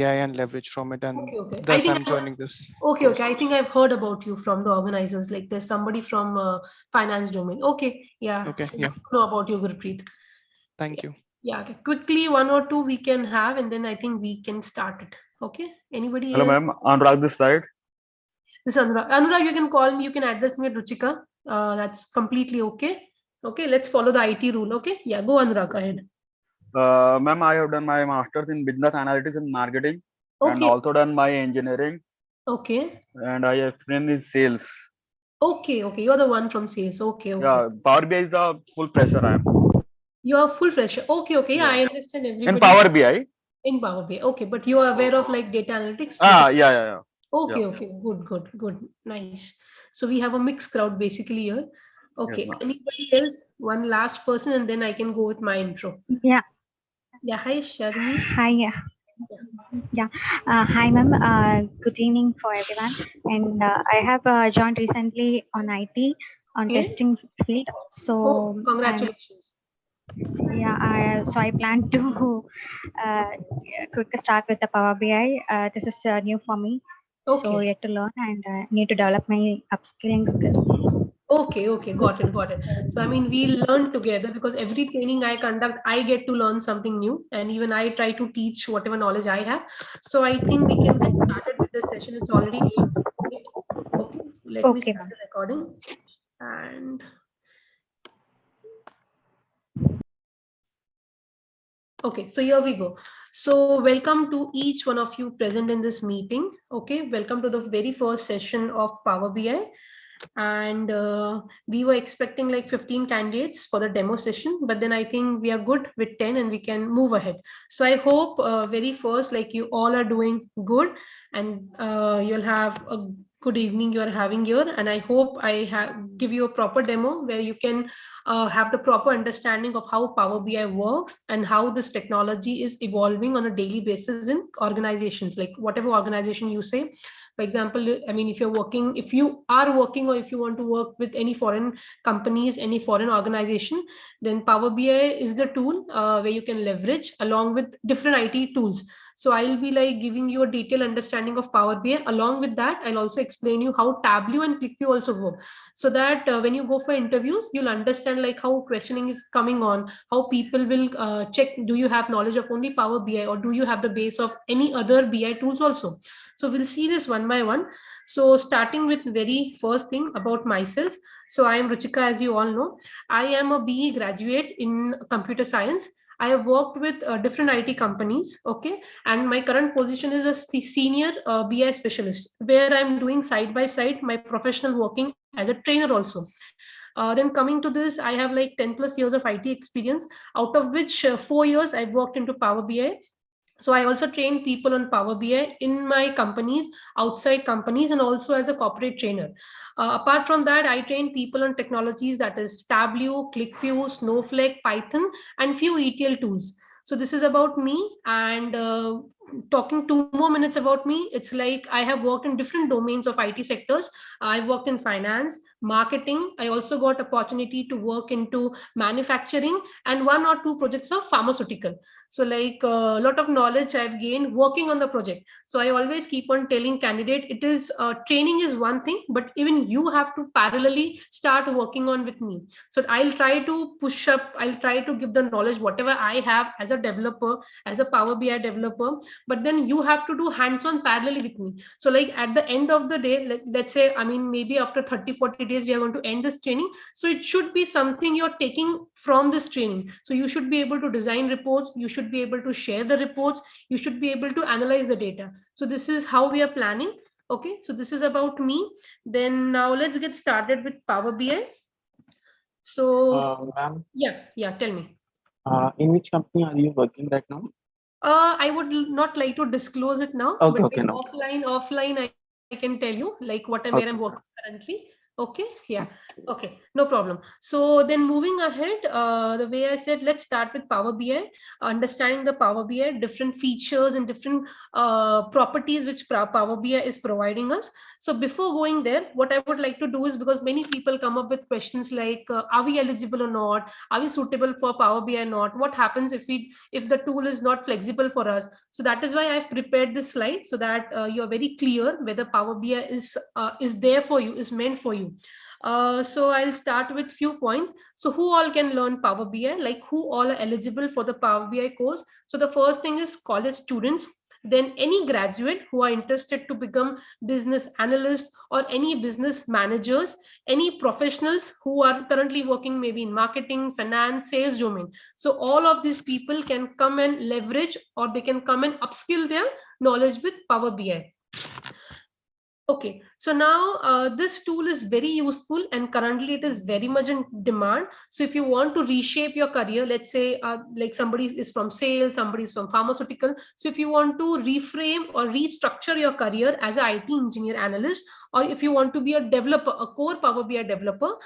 AI and leverage from it, and Okay. thus I'm joining this. Okay. I think I've heard about you from the organizers. Like there's somebody from finance domain. Okay, yeah. Okay, So yeah. I know about you, Gurpreet. Thank you. Yeah. Okay. Quickly, one or two we can have, and then I think we can start it. Okay. Anybody Hello, else? ma'am. Anurag this side. This is Anurag. Anurag, you can call me. You can address me at Ruchika. That's completely okay. Okay. Let's follow the IT rule. Okay. Yeah. Go, Anurag. Ahead. Ma'am, I have done my master's in business analytics and marketing, and Okay. also done my engineering, Okay. and I have experience in sales. Okay. You're the one from sales. Okay. Yeah, Power BI is the full fresher I am. You are full fresher. Okay. Yeah, Yeah. I understand In everybody Power BI. in Power BI. Okay, but you are aware of like data analytics. Yeah. Okay. Yeah. Good. Nice. So we have a mixed crowd basically here. Yes, Okay. ma'am. Anybody else? One last person, and then I can go with my intro. Yeah. Yeah. Hi, Sharmi. Hi. Yeah. Hi, ma'am. Good evening for everyone. And I have joined recently on IT on Okay. testing field. So Oh, congratulations. so I plan to quick start with the Power BI. This is new for me. Okay. So yet to learn and need to develop my upskilling skills. Okay, got it. So I mean, we learn together because every training I conduct, I get to learn something new, and even I try to teach whatever knowledge I have. So I think we can get started with the session. It's already 8. Okay, so let me Okay, start ma'am. the recording. And okay, so here we go. So welcome to each one of you present in this meeting. Okay, welcome to the very first session of Power BI. And we were expecting like 15 candidates for the demo session, but then I think we are good with 10 and we can move ahead. So I hope very first, like you all are doing good, and you'll have a good evening you are having here, and I hope I give you a proper demo where you can have the proper understanding of how Power BI works and how this technology is evolving on a daily basis in organizations, like whatever organization you say. For example, I mean, if you are working, or if you want to work with any foreign companies, any foreign organization, then Power BI is the tool where you can leverage along with different IT tools. So I'll be like giving you a detailed understanding of Power BI. Along with that, I'll also explain you how Tableau and ClickView also work, so that when you go for interviews, you'll understand like how questioning is coming on, how people will check, do you have knowledge of only Power BI, or do you have the base of any other BI tools also. So we'll see this one by one. So starting with very first thing about myself. So I am Ruchika, as you all know. I am a BE graduate in computer science. I have worked with different IT companies, okay, and my current position is a senior BI specialist, where I'm doing side by side my professional working as a trainer also. Then coming to this, I have like 10 plus years of IT experience, out of which 4 years I've worked into Power BI. So I also train people on Power BI in my companies, outside companies, and also as a corporate trainer. Apart from that, I train people on technologies, that is Tableau, ClickView, Snowflake, Python, and few ETL tools. So this is about me. And talking 2 more minutes about me, it's like I have worked in different domains of IT sectors. I've worked in finance, marketing. I also got opportunity to work into manufacturing, and 1 or 2 projects of pharmaceutical. So like a lot of knowledge I've gained working on the project. So I always keep on telling candidate, it is training is one thing, but even you have to parallelly start working on with me. So I'll try to push up, I'll try to give the knowledge whatever I have as a developer, as a Power BI developer, but then you have to do hands-on parallelly with me. So like at the end of the day, let's say, I mean, maybe after 30-40 days we are going to end this training. So it should be something you're taking from this training. So you should be able to design reports, you should be able to share the reports, you should be able to analyze the data. So this is how we are planning. Okay, so this is about me. Then now let's get started with Power BI. So Ma'am, yeah, tell me. in which company are you working right now? I would not like to disclose it now, Okay, but okay, no. offline, I can tell you like where I'm Okay. working currently. Okay. Okay, yeah, okay, no problem. So then moving ahead, the way I said, let's start with Power BI, understanding the Power BI, different features and different properties which Power BI is providing us. So before going there, what I would like to do is, because many people come up with questions like, are we eligible or not? Are we suitable for Power BI or not? What happens if the tool is not flexible for us? So that is why I've prepared this slide, so that you're very clear whether Power BI is there for you, is meant for you. So I'll start with few points. So who all can learn Power BI? Like, who all are eligible for the Power BI course? So the first thing is college students, then any graduate who are interested to become business analysts or any business managers, any professionals who are currently working maybe in marketing, finance, sales domain. So all of these people can come and leverage, or they can come and upskill their knowledge with Power BI. Okay, so now this tool is very useful and currently it is very much in demand. So if you want to reshape your career, let's say like somebody is from sales, somebody is from pharmaceutical. So if you want to reframe or restructure your career as an IT engineer analyst, or if you want to be a developer, a core Power BI developer,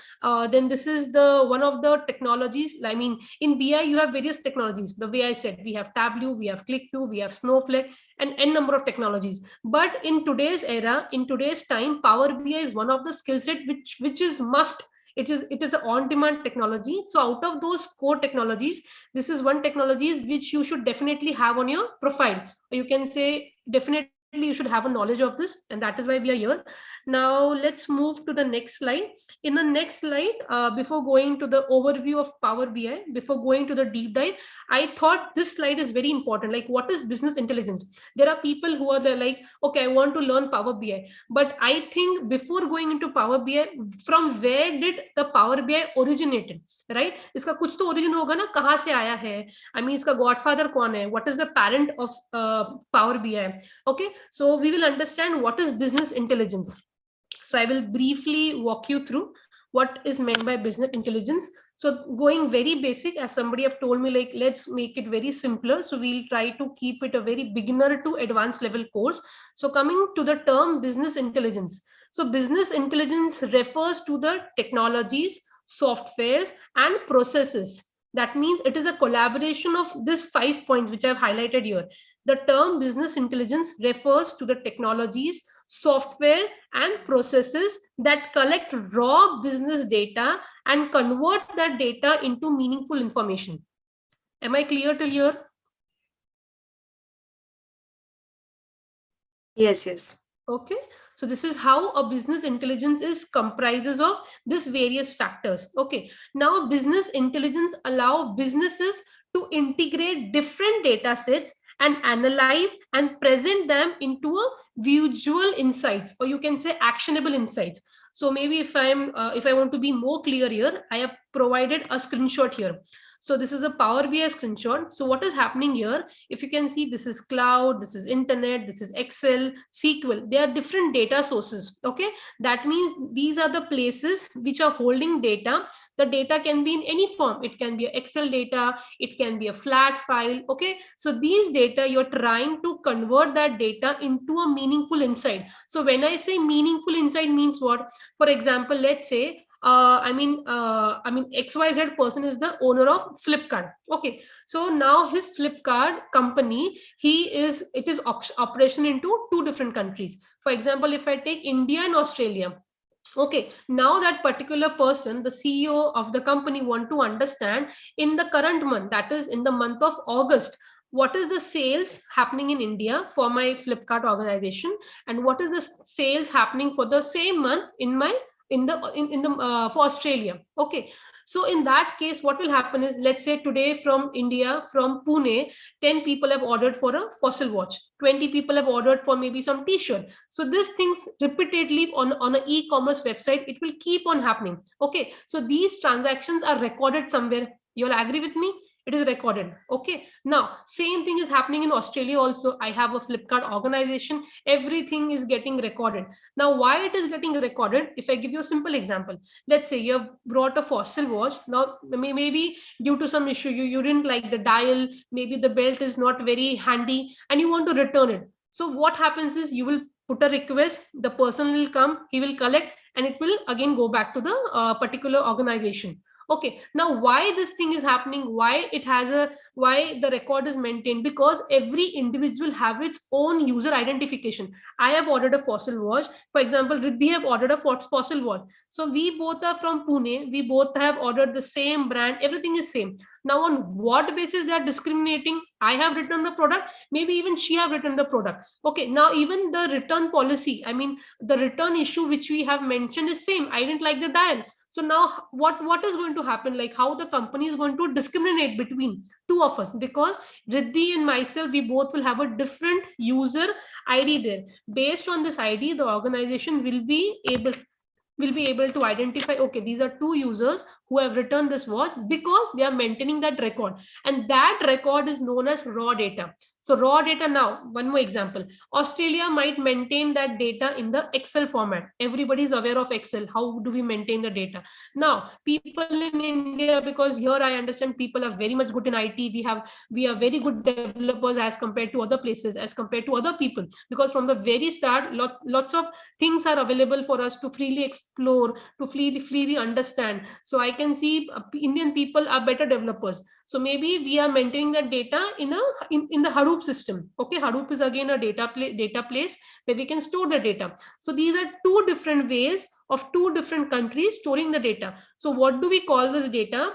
then this is the one of the technologies. I mean, in BI, you have various technologies. The way I said, we have Tableau, we have ClickView, we have Snowflake, and n number of technologies. But in today's era, in today's time, Power BI is one of the skill set which is must. It is an on-demand technology. So out of those core technologies, this is one technology which you should definitely have on your profile. Or you can say definitely you should have a knowledge of this, and that is why we are here. Now let's move to the next slide. In the next slide, before going to the overview of Power BI, before going to the deep dive, I thought this slide is very important. Like, what is business intelligence? There are people who are there like, okay, I want to learn Power BI, but I think before going into Power BI, from where did the Power BI originated? Right इसका कुछ तो origin होगा ना, कहाँ से आया है, I mean इसका गॉडफादर कौन है, what is the parent of power BI. Okay, so we will understand what is business intelligence. So I will briefly walk you through what is meant by business intelligence. So going very basic, as somebody have told me, like, let's make it very simpler. So we'll try to keep it a very beginner to advanced level course. So coming to the term business intelligence. So business intelligence refers to the technologies, softwares, and processes. That means it is a collaboration of these 5 points which I've highlighted here. The term business intelligence refers to the technologies, software, and processes that collect raw business data and convert that data into meaningful information. Am I clear till here? Yes, yes. Okay, so this is how a business intelligence is comprises of these various factors. Okay, now business intelligence allow businesses to integrate different data sets and analyze and present them into a visual insights, or you can say actionable insights. So maybe if I want to be more clear here, I have provided a screenshot here. So this is a Power BI screenshot. So what is happening here? If you can see, this is cloud, this is internet, this is Excel, SQL. They are different data sources. Okay, that means these are the places which are holding data. The data can be in any form. It can be Excel data, it can be a flat file. Okay, so these data, you're trying to convert that data into a meaningful insight. So when I say meaningful insight means what? For example, let's say XYZ person is the owner of Flipkart. Okay, so now his Flipkart company, it is operation into 2 different countries. For example, if I take India and Australia. Okay, now that particular person, the CEO of the company, want to understand in the current month, that is in the month of August, what is the sales happening in India for my Flipkart organization, and what is the sales happening for the same month in my for Australia. Okay, so in that case, what will happen is, let's say today from India, from Pune, 10 people have ordered for a fossil watch, 20 people have ordered for maybe some t-shirt. So these things repeatedly on an e-commerce website, it will keep on happening. Okay, so these transactions are recorded somewhere. You will agree with me? It is recorded. Okay, now same thing is happening in Australia also. I have a Flipkart organization, everything is getting recorded. Now why it is getting recorded? If I give you a simple example, let's say you have brought a fossil watch. Now maybe due to some issue, you didn't like the dial, maybe the belt is not very handy, and you want to return it. So what happens is, you will put a request, the person will come, he will collect, and it will again go back to the particular organization. Okay, now why this thing is happening, why the record is maintained? Because every individual have its own user identification. I have ordered a fossil watch, for example, Riddhi have ordered a fossil watch. So we both are from Pune, we both have ordered the same brand, everything is same. Now on what basis they are discriminating? I have returned the product, maybe even she have returned the product. Okay, now even the return policy, I mean the return issue which we have mentioned is same. I didn't like the dial. So now what is going to happen? Like how the company is going to discriminate between two of us? Because Riddhi and myself, we both will have a different user ID there. Based on this ID, the organization will be able to identify, okay, these are two users who have returned this watch, because they are maintaining that record, and that record is known as raw data. So raw data, now one more example, Australia might maintain that data in the Excel format. Everybody is aware of Excel. How do we maintain the data? Now people in India, because here I understand people are very much good in IT, we are very good developers as compared to other places, as compared to other people, because from the very start lots of things are available for us to freely explore, to freely understand. So I can see Indian people are better developers. So maybe we are maintaining that data in the Hadoop system. Okay, Hadoop is again a data place where we can store the data. So these are two different ways of two different countries storing the data. So what do we call this data?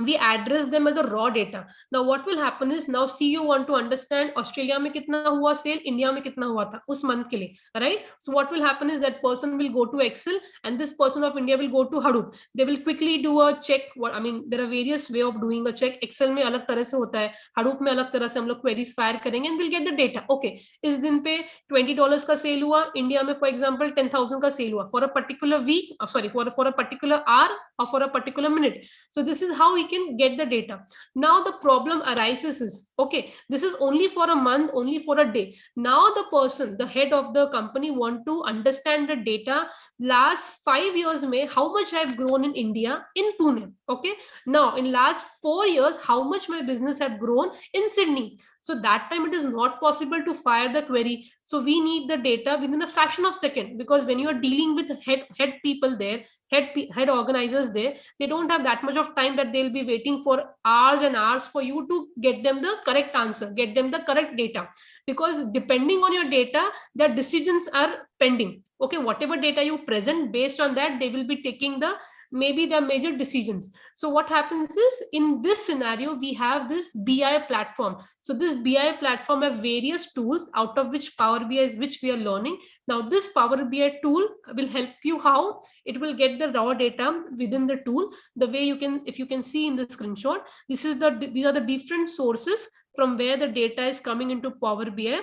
We address them as a raw data. Now what will happen is, now CEO want to understand Australia mein kitna hua sale, India mein kitna hua tha us month ke liye, right? So what will happen is that person will go to Excel, and this person of India will go to Hadoop. They will quickly do a check. I mean, there are various way of doing a check. Excel mein alag tarah se hota hai, Hadoop mein alag tarah se hum log queries fire karenge, and we'll get the data. Okay, is din pe $20 ka sale hua, India mein for example 10,000 ka sale hua for a particular week, for a particular hour or for a particular minute. So this is how we can get the data. Now the problem arises is, okay, this is only for a month, only for a day. Now the person, the head of the company, want to understand the data last 5 years mein how much I have grown in India, in Pune. Okay, now in last 4 years how much my business have grown in Sydney. So that time it is not possible to fire the query. So we need the data within a fraction of second, because when you are dealing with head people there, head organizers there, they don't have that much of time that they'll be waiting for hours and hours for you to get them the correct answer, get them the correct data. Because depending on your data, the decisions are pending. Okay, whatever data you present, based on that they will be taking the maybe the major decisions. So what happens is, in this scenario we have this BI platform. So this BI platform have various tools, out of which Power BI is which we are learning. Now this Power BI tool will help you. How it will get the raw data within the tool. The way you can, if you can see in the screenshot, these are the different sources from where the data is coming into Power BI.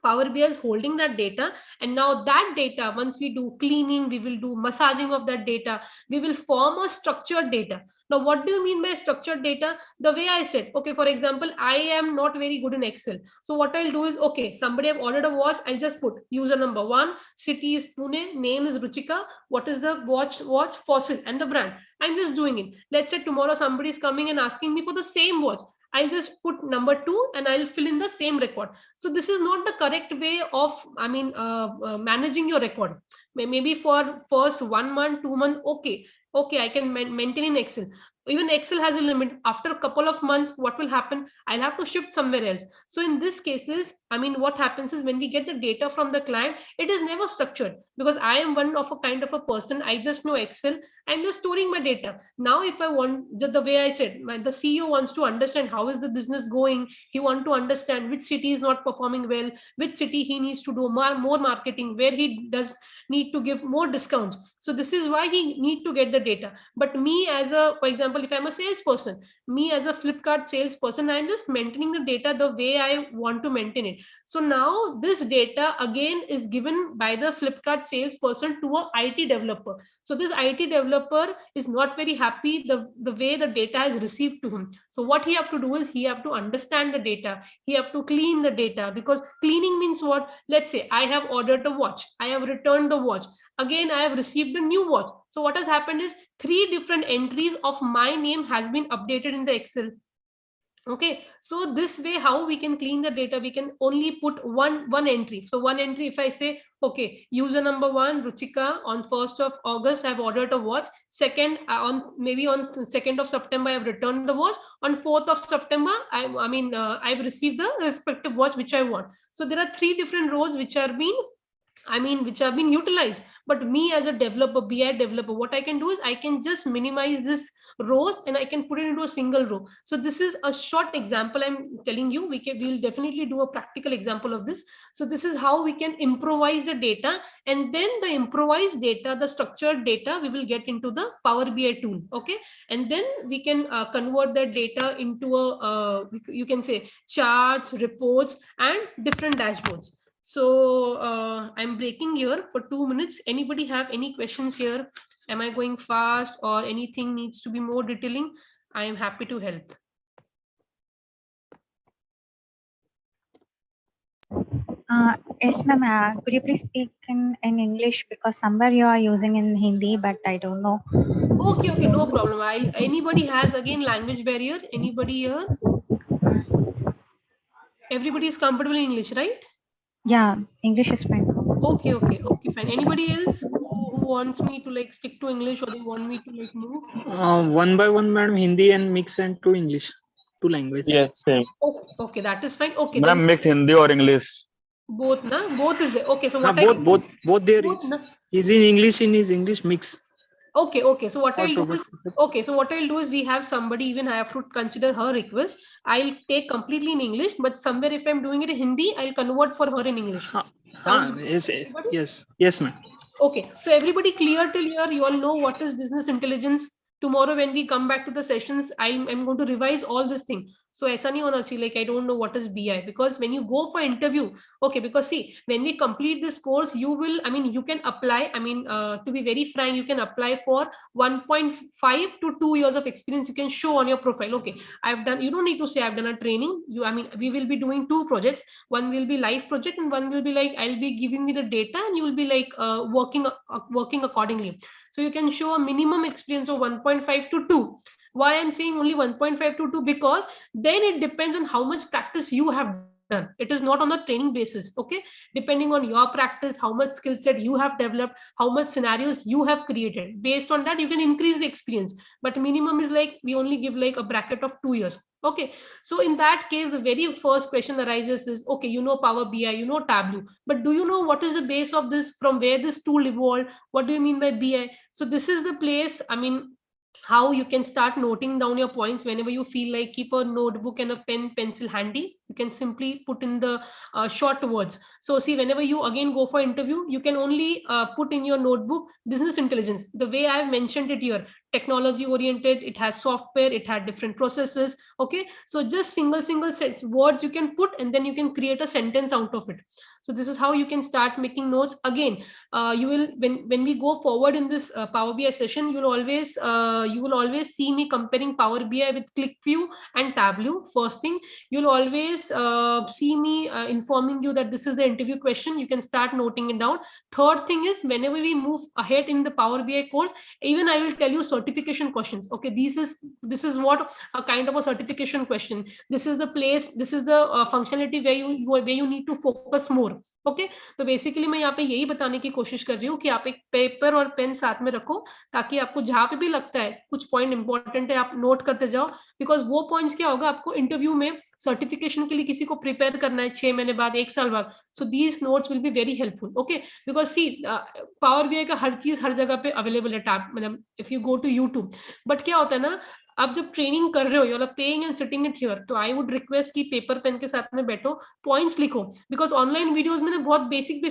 Power BI is holding that data, and now that data, once we do cleaning, we will do massaging of that data, we will form a structured data. Now what do you mean by structured data? The way I said, okay, for example, I am not very good in Excel. So what I'll do is, okay, somebody have ordered a watch, I'll just put user number 1, city is Pune, name is Ruchika, what is the watch fossil, and the brand. I'm just doing it. Let's say tomorrow somebody is coming and asking me for the same watch. I'll just put number 2 and I'll fill in the same record. So this is not the correct way of, managing your record. Maybe for first 1 month, 2 months, okay, I can maintain in Excel. Even Excel has a limit. After a couple of months, what will happen? I'll have to shift somewhere else. So in this cases, what happens is, when we get the data from the client, it is never structured, because I am one of a kind of a person. I just know Excel. I'm just storing my data. Now, if I want, the way I said, the CEO wants to understand how is the business going. He wants to understand which city is not performing well, which city he needs to do more marketing, where he does need to give more discounts. So this is why he need to get the data. But me as a, for example, if I'm a salesperson, me as a Flipkart salesperson, I'm just maintaining the data the way I want to maintain it. So now this data again is given by the Flipkart salesperson to a IT developer. So this IT developer is not very happy the way the data is received to him. So what he have to do is, he have to understand the data. He have to clean the data, because cleaning means what? Let's say I have ordered a watch. I have returned the watch. Again, I have received a new watch. So what has happened is, 3 different entries of my name has been updated in the Excel. Okay, so this way how we can clean the data, we can only put one entry. So one entry, if I say, okay, user number 1 Ruchika, on 1st of August I've ordered a watch, second on maybe on 2nd of September I've returned the watch, on 4th of September I've received the respective watch which I want. So there are 3 different rows which are being which are being utilized. But me as a developer, BI developer, what I can do is I can just minimize this rows and I can put it into a single row. So this is a short example I'm telling you. We'll definitely do a practical example of this. So this is how we can improvise the data, and then the improvised data, the structured data, we will get into the Power BI tool. Okay, and then we can convert that data into a you can say charts, reports, and different dashboards. So I'm breaking here for 2 minutes. Anybody have any questions here? Am I going fast or anything needs to be more detailing? I am happy to help. Yes, ma'am. Could you please speak in English, because somewhere you are using in Hindi, but I don't know. Okay, no problem. Anybody has again language barrier? Anybody here? Everybody is comfortable in English, right? Yeah, English is fine. Okay, fine. Anybody else who wants me to like stick to English, or they want me to like move? One by one, madam, Hindi and mix and to English, two language. Yes, same. Okay, that is fine. Okay, Ma'am, then mix Hindi or English. both, na? Both is there. Okay, so what Both there both, is. na? Is in English, in his English mix. Okay. So what Or I'll do to is, okay, so what I'll do is, we have somebody, even I have to consider her request. I'll take completely in English, but somewhere if I'm doing it in Hindi, I'll convert for her in English. Sounds good. Yes, Everybody? yes, ma'am. Okay, so everybody clear till here? You all know what is business intelligence. Tomorrow when we come back to the sessions, I'm going to revise all this thing. So aisa nahi hona chahiye like I don't know what is BI, because when you go for interview, okay, because see, when we complete this course, you will, you can apply, to be very frank, you can apply for 1.5 to 2 years of experience. You can show on your profile, okay, I've done, you don't need to say I've done a training. We will be doing 2 projects. One will be live project, and one will be like I'll be giving you the data, and you will be like working accordingly. So you can show a minimum experience of 1.5 to 2. Why I'm saying only 1.5 to 2? Because then it depends on how much practice you have done. It is not on a training basis. Okay, depending on your practice, how much skill set you have developed, how much scenarios you have created, based on that you can increase the experience. But minimum is like we only give like a bracket of 2 years. Okay, so in that case, the very first question arises is, okay, you know Power BI, you know Tableau, but do you know what is the base of this, from where this tool evolved? What do you mean by BI? So this is the place, how you can start noting down your points. Whenever you feel like, keep a notebook and a pencil handy. You can simply put in the short words. So see, whenever you again go for interview, you can only put in your notebook business intelligence, the way I've mentioned it here. Technology oriented, it has software, it had different processes. Okay, so just single sets words you can put, and then you can create a sentence out of it. So this is how you can start making notes. Again, you will, when we go forward in this Power BI session, you will always see me comparing Power BI with ClickView and Tableau. First thing, you'll always see me informing you that this is the interview question. You can start noting it down. Third thing is, whenever we move ahead in the Power BI course, even I will tell you certification questions. Okay, this is what a kind of a certification question. This is the place, this is the functionality where you need to focus more. Okay, तो basically मैं यहाँ पे यही बताने की कोशिश कर रही हूँ कि आप एक पेपर और पेन साथ में रखो, ताकि आपको जहाँ पे भी लगता है कुछ पॉइंट इंपॉर्टेंट है, आप नोट करते जाओ. बिकॉज वो पॉइंट्स क्या होगा, आपको इंटरव्यू में सर्टिफिकेशन के लिए किसी को प्रिपेयर करना है 6 महीने बाद, 1 साल बाद. So these notes will be very helpful. Okay, because see, Power BI का हर चीज हर जगह पे अवेलेबल है. टैब मतलब if you go to YouTube. But क्या होता है ना, आप जब ट्रेनिंग कर रहे हो, you are paying and sitting it here, तो आई वुड रिक्वेस्ट कि पेपर पेन के साथ में बैठो, पॉइंट्स लिखो. बिकॉज ऑनलाइन वीडियोस में ना बहुत बेसिक